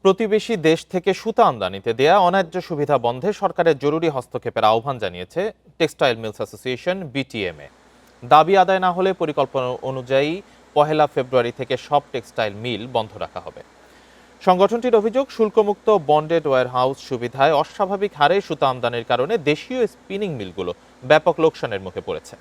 প্রতিবেশী দেশ থেকে সুতা আমদানিতে দেয়া অন্যায্য সুবিধা বন্ধে সরকারের জরুরি হস্তক্ষেপের আহ্বান জানিয়েছে টেক্সটাইল মিলস অ্যাসোসিয়েশন বিটিএমএ। দাবি আদায় না হলে পরিকল্পনা অনুযায়ী 1 ফেব্রুয়ারি থেকে সব টেক্সটাইল মিল বন্ধ রাখা হবে। সংগঠনটির অভিযোগ, শুল্কমুক্ত বন্ডেড ওয়্যারহাউস সুবিধায় অস্বাভাবিক হারে সুতা আমদানির কারণে দেশীয় স্পিনিং মিলগুলো ব্যাপক লোকসানের মুখে পড়েছে।